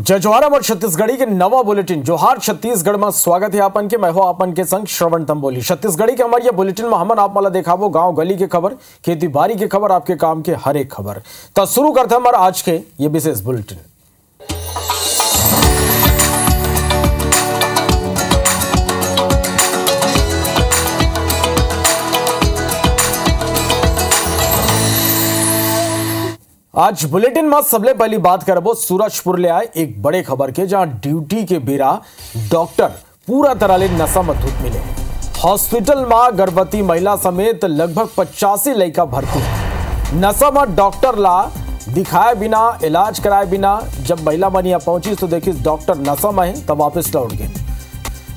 जय जोहार अमर छत्तीसगढ़ी के नवा बुलेटिन जोहार छत्तीसगढ़ में स्वागत है आपन के। मैं हो आपन के संग श्रवण तंबोली। छत्तीसगढ़ी के हमारे बुलेटिन में हमन आप वाला देखाबो गांव गली के खबर, खेती बाड़ी के खबर, आपके काम के हर एक खबर। तो शुरू करते हैं हमारे आज के ये विशेष बुलेटिन। आज बुलेटिन में सबले पहली बात करबो सूरजपुर ले आए एक बड़े खबर के, जहां ड्यूटी के बेरा डॉक्टर पूरा तरह ले नशा में धुत मिले। हॉस्पिटल में गर्भवती महिला समेत लगभग 85 लड़का भर्ती। नशा में डॉक्टर ला दिखाए बिना, इलाज कराए बिना जब महिला मन यहाँ पहुंची तो देखी डॉक्टर नशा में है, तब वापस लौट गए।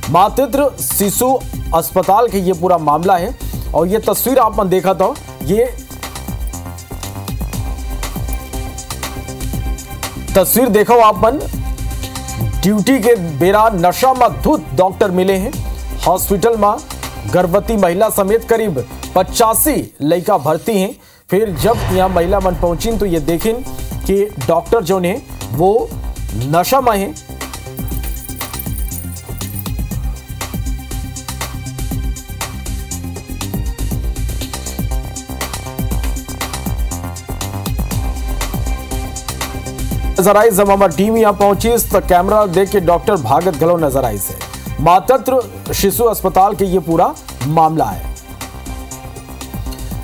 मातृ शिशु अस्पताल के ये पूरा मामला है और ये तस्वीर आप मन देखा था। ये तस्वीर देखो आप मन, ड्यूटी के बेरा नशा में धुत डॉक्टर मिले हैं। हॉस्पिटल में गर्भवती महिला समेत करीब 85 लड़का भर्ती हैं। फिर जब यहाँ महिला मन पहुंची तो ये देखें कि डॉक्टर जो ने वो नशा में है। नजर आई जब हमारी टीम यहाँ पहुंची तो कैमरा देख के डॉक्टर भागत गलो नजर आई से। मातृ शिशु अस्पताल के ये पूरा मामला है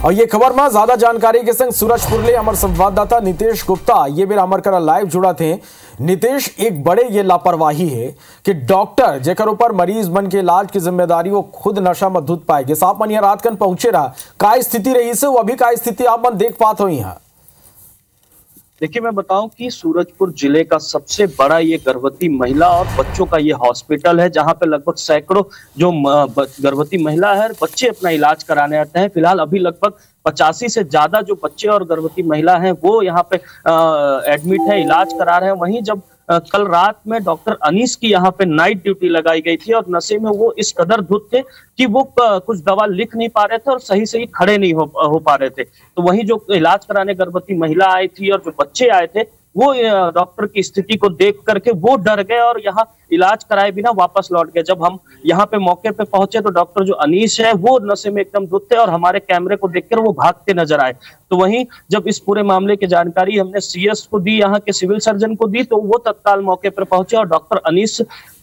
और ये खबर में ज्यादा जानकारी के संग सूरजपुर ले हमारे संवाददाता नितेश गुप्ता ये बेर हमारे करा लाइव जुड़ा थे। नितेश, एक बड़े ये लापरवाही है कि डॉक्टर जेकर ऊपर मरीज मन के इलाज की जिम्मेदारी वो खुद नशा में धुत पाएगे। साहब मन यहाँ रात कन पहुंचे रहा, का स्थिति रही से वो अभी का स्थिति आप मन देख पाते हो यहाँ? देखिए, मैं बताऊं कि सूरजपुर जिले का सबसे बड़ा ये गर्भवती महिला और बच्चों का ये हॉस्पिटल है, जहां पे लगभग सैकड़ों जो गर्भवती महिला है बच्चे अपना इलाज कराने आते हैं। फिलहाल अभी लगभग 85 से ज्यादा जो बच्चे और गर्भवती महिला हैं वो यहाँ पे एडमिट है, इलाज करा रहे हैं। वहीं जब कल रात में डॉक्टर अनीस की यहाँ पे नाइट ड्यूटी लगाई गई थी और नशे में वो इस कदर धुत थे कि वो कुछ दवा लिख नहीं पा रहे थे और सही सही खड़े नहीं हो पा रहे थे। तो वहीं जो इलाज कराने गर्भवती महिला आई थी और जो बच्चे आए थे वो डॉक्टर की स्थिति को देख करके वो डर गए और यहाँ इलाज कराए बिना वापस लौट गए। जब हम यहाँ पे मौके पे पहुंचे तो डॉक्टर जो अनीस है वो नशे में एकदम धुत थे और हमारे कैमरे को देखकर वो भागते नजर आए। तो वहीं जब इस पूरे मामले की जानकारी हमने सीएस को दी, यहाँ के सिविल सर्जन को दी, तो वो तत्काल मौके पर पहुंचे और डॉक्टर अनीस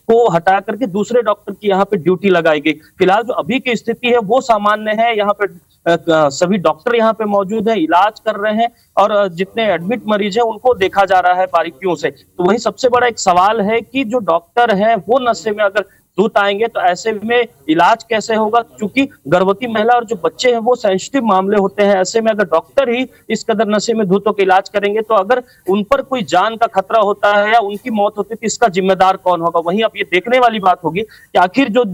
को हटा करके दूसरे डॉक्टर की यहाँ पे ड्यूटी लगाई गई। फिलहाल जो अभी की स्थिति है वो सामान्य है। यहाँ पे सभी डॉक्टर यहाँ पे मौजूद हैं, इलाज कर रहे हैं और जितने एडमिट मरीज हैं उनको देखा जा रहा है बारीकियों से। तो वही सबसे बड़ा एक सवाल है कि जो डॉक्टर है वो नशे में अगर धुत आएंगे तो ऐसे में इलाज कैसे होगा, क्योंकि गर्भवती महिला और जो बच्चे हैं वो सेंसिटिव मामले होते हैं। ऐसे में अगर डॉक्टर ही इस कदर नशे में धुत होकर इलाज करेंगे तो अगर उन पर कोई जान का खतरा होता है या उनकी मौत होती है तो इसका जिम्मेदार कौन होगा? वहीं अब ये देखने वाली बात होगी कि आखिर जो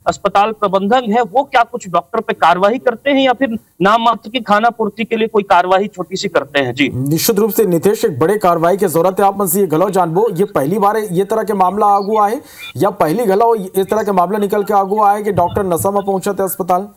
अस्पताल प्रबंधक है वो क्या कुछ डॉक्टर पे कार्रवाई करते हैं या फिर नाम मात्र की खाना पूर्ति के लिए कोई कार्रवाई छोटी सी करते हैं। जी निश्चित रूप से नितेश, एक बड़े कार्रवाई की जरूरत है। आप मुझसे ये गलो जानबो, ये पहली बार ये तरह के मामला आगू आए या पहली गलो इस तरह के मामला निकल के आगू आए कि डॉक्टर नशा में पहुंचे थे अस्पताल?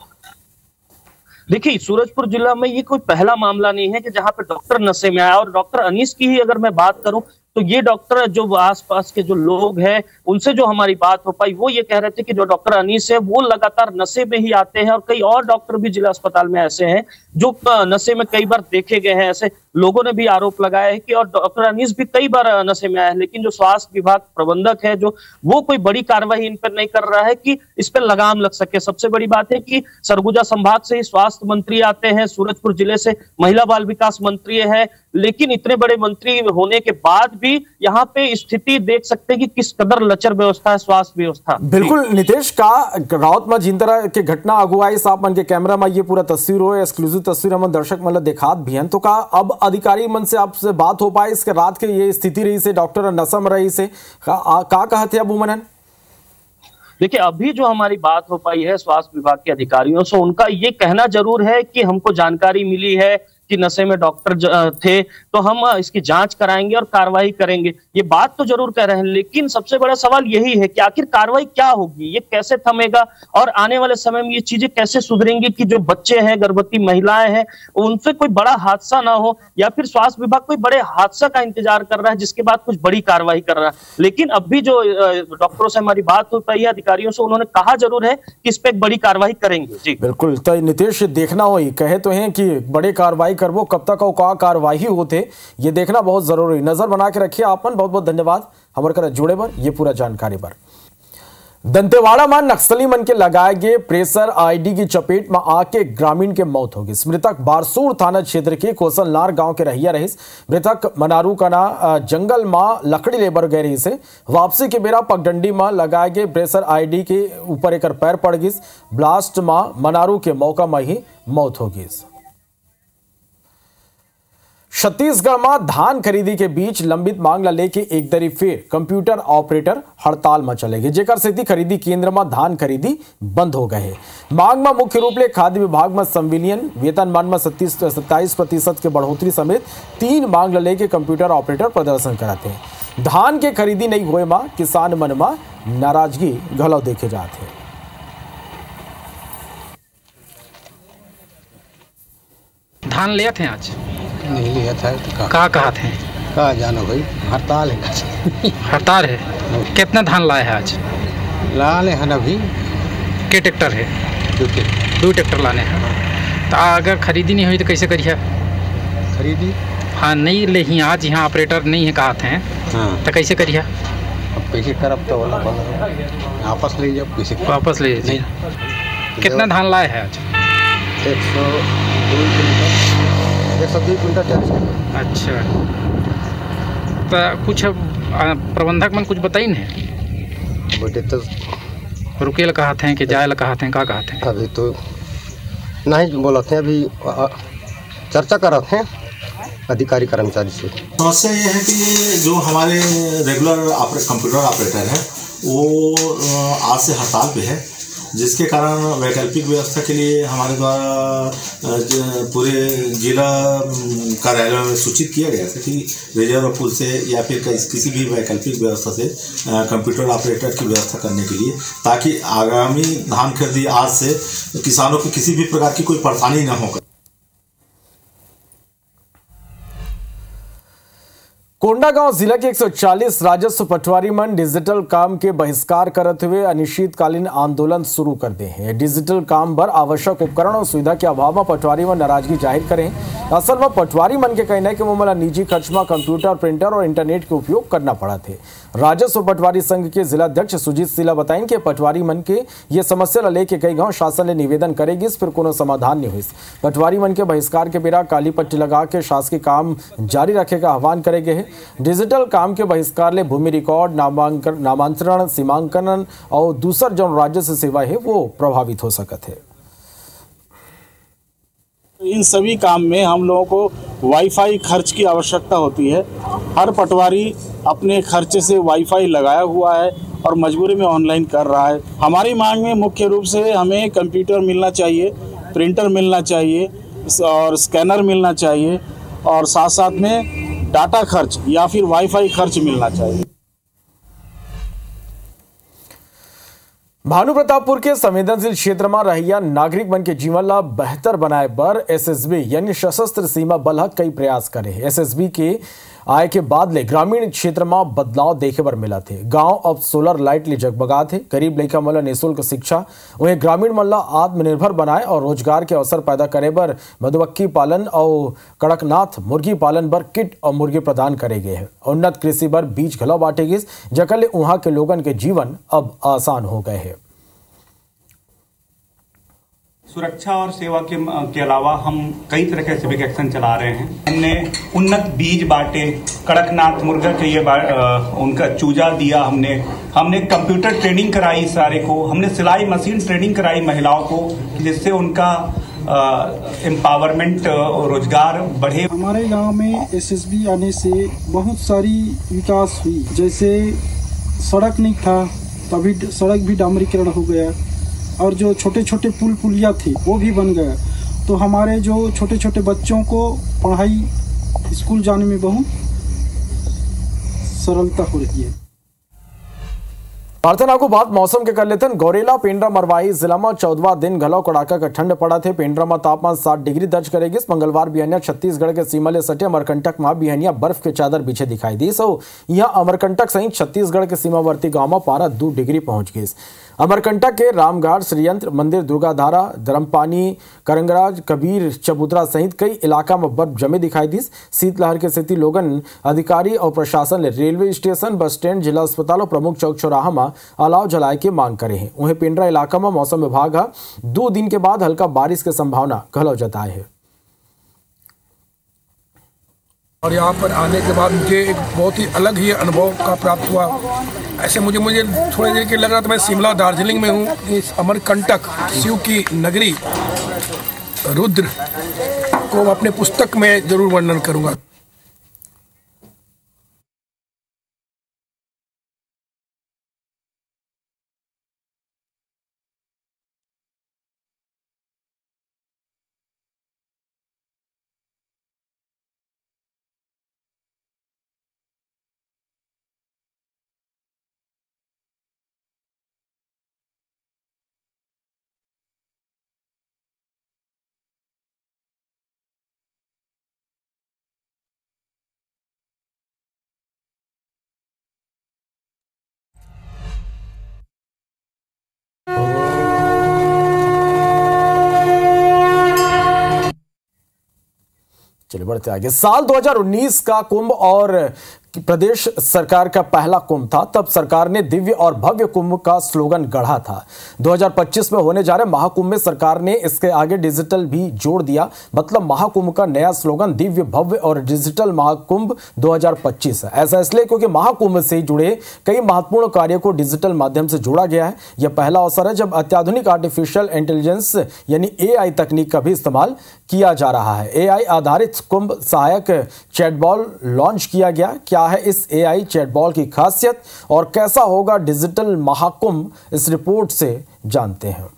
देखिए, सूरजपुर जिला में ये कोई पहला मामला नहीं है कि जहां पे डॉक्टर नशे में आया। और डॉक्टर अनीस की ही अगर मैं बात करूं तो ये डॉक्टर जो आसपास के जो लोग हैं उनसे जो हमारी बात हो पाई वो ये कह रहे थे कि जो डॉक्टर अनीस है वो लगातार नशे में ही आते हैं और कई और डॉक्टर भी जिला अस्पताल में ऐसे हैं जो नशे में कई बार देखे गए हैं। ऐसे लोगों ने भी आरोप लगाया है कि और डॉक्टर अनीस भी कई बार नशे में आया है, लेकिन जो स्वास्थ्य विभाग प्रबंधक है जो वो कोई बड़ी कार्रवाई इन पर नहीं कर रहा है कि इस पर लगाम लग सके। सबसे बड़ी बात है कि सरगुजा संभाग से ही स्वास्थ्य मंत्री आते हैं, सूरजपुर जिले से महिला बाल विकास मंत्री है, लेकिन इतने बड़े मंत्री होने के बाद भी यहाँ पे स्थिति देख सकते हैं कि किस कदर लचर व्यवस्था है स्वास्थ्य व्यवस्था। बिल्कुल नितेश, का रावत में जिन तरह के घटना आगू आई साहब मन के कैमरा में ये पूरा तस्वीर हो, एक्सक्लूसिव तस्वीर हम दर्शक मतलब दिखात भी हैं, तो का अब अधिकारी मन से आपसे बात हो पाई इसके रात के ये स्थिति रही से डॉक्टर नशा में रही से का कहते अबू मनन? देखिए, अभी जो हमारी बात हो पाई है स्वास्थ्य विभाग के अधिकारियों से, उनका ये कहना जरूर है कि हमको जानकारी मिली है कि नशे में डॉक्टर थे, तो हम इसकी जांच कराएंगे और कार्रवाई करेंगे। ये बात तो जरूर कह रहे हैं, लेकिन सबसे बड़ा सवाल यही है कि आखिर कार्रवाई क्या होगी, ये कैसे थमेगा और आने वाले समय में ये चीजें कैसे सुधरेंगी कि जो बच्चे हैं, गर्भवती महिलाएं हैं, उनसे कोई बड़ा हादसा ना हो, या फिर स्वास्थ्य विभाग कोई बड़े हादसा का इंतजार कर रहा है जिसके बाद कुछ बड़ी कार्रवाई कर रहा है। लेकिन अभी जो डॉक्टरों से हमारी बात हो पाई है, अधिकारियों से, उन्होंने कहा जरूर है कि इस पे एक बड़ी कार्रवाई करेंगे। जी बिल्कुल, तो नीतीश देखना हो, कहे तो हैं कि बड़े कार्रवाई करबो, कब तक का कार्रवाई होते ये देखना बहुत जरूरी। नजर बना के रखिए। आपन बहुत बहुत धन्यवाद हमारे कर जुड़े पर, ये पूरा जानकारी पर। दंतेवाड़ा में नक्सली मन के लगाए गए प्रेशर आईडी की चपेट में आके ग्रामीण के मौत हो गई। मृतक बारसूर थाना क्षेत्र के कोसलनार गांव के रहिया रहीस। मृतक मनारू कना जंगल में लकड़ी लेबर गए रही से वापसी के बेरा पगडंडी में लगाए गए प्रेशर आईडी के ऊपर एक पैर पड़ गई। ब्लास्ट में मनारू के मौका में ही मौत हो गई। छत्तीसगढ़ में धान खरीदी के बीच लंबित मांग लेके एक दरी फिर कंप्यूटर ऑपरेटर हड़ताल में चले गए, जेकर सेती खरीदी केंद्र में धान खरीदी बंद हो गए। मांग में मुख्य रूप से खाद्य विभाग में संविलियन, वेतनमान में 27% के बढ़ोतरी समेत 3 मांग लेके कंप्यूटर ऑपरेटर प्रदर्शन कराते हैं। धान के खरीदी नहीं हुए में किसान मन में नाराजगी घलो देखे जाते हैं। धान लिए थे आज नहीं लिया था तो कहा थे कहा जानो भाई, हड़ताल है। हड़ताल है। कितना धान लाए हैं आज? लाने हैं अभी के ट्रैक्टर है? 2 ट्रैक्टर लाने हैं। तो अगर खरीदी नहीं हुई तो कैसे करिए? खरीदी हाँ नहीं ले ही आज यहाँ ऑपरेटर नहीं है कहा थे। हाँ तो कैसे करिए? अब कैसे करब तो वापस ले जाओ, कैसे वापस ले लीजिए। कितना धान लाए हैं आज? 102 क्विंटल। अच्छा, तो कुछ प्रबंधक मन कुछ बताई नहीं? बेटे तो रुके ला कहा थे कि जाए ला कहा थे, का कहा थे? अभी तो नहीं बोला थे, अभी चर्चा कर रहे थे अधिकारी कर्मचारी से। समस्या ये है कि जो हमारे रेगुलर कंप्यूटर ऑपरेटर है वो आज से हड़ताल पे है, जिसके कारण वैकल्पिक व्यवस्था के लिए हमारे द्वारा पूरे जिला कार्यालयों में सूचित किया गया था कि रिजर्व पूल से या फिर किसी भी वैकल्पिक व्यवस्था से कंप्यूटर ऑपरेटर की व्यवस्था करने के लिए, ताकि आगामी धान खरीदी आज से किसानों को किसी भी प्रकार की कोई परेशानी न हो। कोंडागांव जिला के 140 राजस्व पटवारी मन डिजिटल काम के बहिष्कार करते हुए अनिश्चितकालीन आंदोलन शुरू कर दे हैं। डिजिटल काम पर आवश्यक उपकरण और सुविधा के अभाव में पटवारी मन नाराजगी जाहिर करें। असल में पटवारी मन के कहना है कि वो निजी खर्च में कंप्यूटर, प्रिंटर और इंटरनेट के उपयोग करना पड़ा थे। राजस्व पटवारी संघ के जिलाध्यक्ष सुजीत सिला बताएं कि पटवारी मन के ये समस्या लेके कई गांव शासन ने निवेदन करेगी, फिर कोनो समाधान नहीं हुई। पटवारी मन के बहिष्कार के बेरा काली पट्टी लगा के शासकीय काम जारी रखे का आह्वान करेंगे है। डिजिटल काम के बहिष्कार ले भूमि रिकॉर्ड, नामांतरण, सीमांकन और दूसर जो राजस्व सेवा है वो प्रभावित हो सकते है। इन सभी काम में हम लोगों को वाईफाई खर्च की आवश्यकता होती है। हर पटवारी अपने खर्चे से वाईफाई लगाया हुआ है और मजबूरी में ऑनलाइन कर रहा है। हमारी मांग में मुख्य रूप से हमें कंप्यूटर मिलना चाहिए, प्रिंटर मिलना चाहिए और स्कैनर मिलना चाहिए, और साथ साथ में डाटा खर्च या फिर वाईफाई खर्च मिलना चाहिए। भानुप्रतापपुर के संवेदनशील क्षेत्र में रहिया नागरिक मन के जीवन ला बेहतर बनाए बर एसएसबी यानी सशस्त्र सीमा बल कई प्रयास करे। एसएसबी के आय के बाद ले ग्रामीण क्षेत्र में बदलाव देखे बर मिला थे। गांव अब सोलर लाइट ले जगबगा थे। गरीब लड़का मन ला निःशुल्क शिक्षा, उन्हें ग्रामीण मन ला आत्मनिर्भर बनाए और रोजगार के अवसर पैदा करे बर मधुमक्खी पालन और कड़कनाथ मुर्गी पालन बर किट और मुर्गी प्रदान करे गए हैं। उन्नत कृषि बर बीज घलो बांटे गए, जकर ले वहां के लोगन के जीवन अब आसान हो गए हैं। सुरक्षा और सेवा के अलावा हम कई तरह के सिविक एक्शन चला रहे हैं। हमने उन्नत बीज बांटे, कड़कनाथ मुर्गा के ये उनका चूजा दिया, हमने कंप्यूटर ट्रेनिंग कराई सारे को, हमने सिलाई मशीन ट्रेनिंग कराई महिलाओं को, जिससे उनका एम्पावरमेंट रोजगार बढ़े। हमारे गांव में एसएसबी आने से बहुत सारी विकास हुई। जैसे सड़क नहीं था, तभी सड़क भी डामरीकरण हो गया, और जो छोटे छोटे पुल पुलिया थे वो भी बन गया, तो हमारे जो छोटे छोटे बच्चों को पढ़ाई स्कूल जाने में बहुत सरलता हो रही है। प्रार्थना को बात मौसम के कर लेते हैं। गौरेला पेंड्रा मरवाही जिला में 14वां दिन घलो कड़ाका का ठंड पड़ा थे। पेंड्रा में तापमान 7 डिग्री दर्ज करेगी। मंगलवार बिहनिया छत्तीसगढ़ के सीमा ले सटे अमरकंटक में बिहनिया बर्फ के चादर बिछे दिखाई दी। सो यहाँ अमरकंटक सहित छत्तीसगढ़ के सीमावर्ती गांव में पारा 2 डिग्री पहुंच गई। अमरकंटक के रामघाट, श्रीयंत्र मंदिर, दुर्गाधारा, धर्मपानी, करंगराज, कबीर चबूतरा सहित कई इलाका में बर्फ जमे दिखाई दी। शीतलहर के स्थिति लोगन अधिकारी और प्रशासन ने रेलवे स्टेशन, बस स्टैंड, जिला अस्पताल और प्रमुख चौक चौराहा में अलाव जलाए की मांग करे हैं। वहीं पेंड्रा इलाका में मौसम विभाग 2 दिन के बाद हल्का बारिश की संभावना घलो जताए है। और यहाँ पर आने के बाद मुझे एक बहुत ही अलग ही अनुभव का प्राप्त हुआ। ऐसे मुझे थोड़ी देर के लग रहा था मैं शिमला, दार्जिलिंग में हूँ। इस अमरकंटक शिव की नगरी रुद्र को अपने पुस्तक में जरूर वर्णन करूँगा। चलिए बढ़ते आगे। साल 2019 का कुंभ और प्रदेश सरकार का पहला कुंभ था। तब सरकार ने दिव्य और भव्य कुंभ का स्लोगन गढ़ा था। 2025 में होने जा रहे महाकुंभ में सरकार ने इसके आगे डिजिटल भी जोड़ दिया। मतलब महाकुंभ का नया स्लोगन दिव्य, भव्य और डिजिटल महाकुंभ 2025 है। ऐसा इसलिए क्योंकि महाकुंभ से जुड़े कई महत्वपूर्ण कार्यों को डिजिटल माध्यम से जोड़ा गया है। यह पहला अवसर है जब अत्याधुनिक आर्टिफिशियल इंटेलिजेंस यानी AI तकनीक का भी इस्तेमाल किया जा रहा है। AI आधारित कुंभ सहायक चैटबॉट लॉन्च किया गया। क्या है इस AI चैटबॉट की खासियत और कैसा होगा डिजिटल महाकुंभ, इस रिपोर्ट से जानते हैं।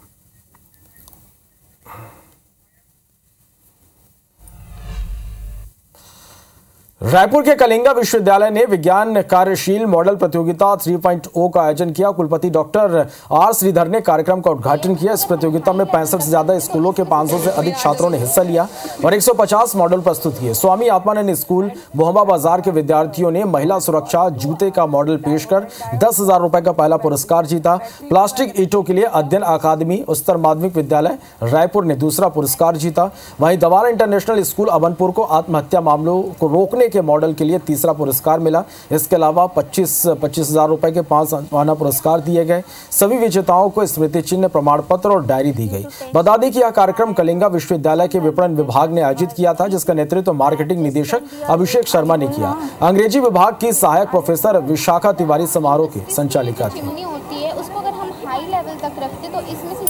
रायपुर के कलिंगा विश्वविद्यालय ने विज्ञान कार्यशील मॉडल प्रतियोगिता 3.0 का आयोजन किया। कुलपति डॉक्टर R श्रीधर ने कार्यक्रम का उद्घाटन किया। इस प्रतियोगिता में 65 से ज्यादा स्कूलों के 500 से अधिक छात्रों ने हिस्सा लिया और 150 मॉडल प्रस्तुत किए। स्वामी आत्मानंद स्कूल मोहम्मा बाजार के विद्यार्थियों ने महिला सुरक्षा जूते का मॉडल पेश कर 10,000 रुपए का पहला पुरस्कार जीता। प्लास्टिक ईंटों के लिए अध्ययन अकादमी उच्चतर माध्यमिक विद्यालय रायपुर ने दूसरा पुरस्कार जीता। वहीं दवारा इंटरनेशनल स्कूल अभनपुर को आत्महत्या मामलों को रोकने के मॉडल के लिए तीसरा पुरस्कार मिला। इसके अलावा 25,000 रुपए के 5 सालाना पुरस्कार दिए गए। सभी विजेताओं को स्मृति चिन्ह, प्रमाण पत्र और डायरी दी गई। बता दें कि यह कार्यक्रम कलिंगा विश्वविद्यालय के विपणन विभाग ने आयोजित किया था, जिसका नेतृत्व मार्केटिंग निदेशक अभिषेक शर्मा ने किया। अंग्रेजी विभाग की सहायक प्रोफेसर विशाखा तिवारी समारोह की संचालिका थी। उसको अगर हम हाई लेवल तक रखते तो इसमें से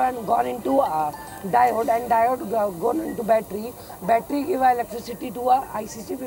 and gone into diode, and diode gone into battery give electricity to a ICC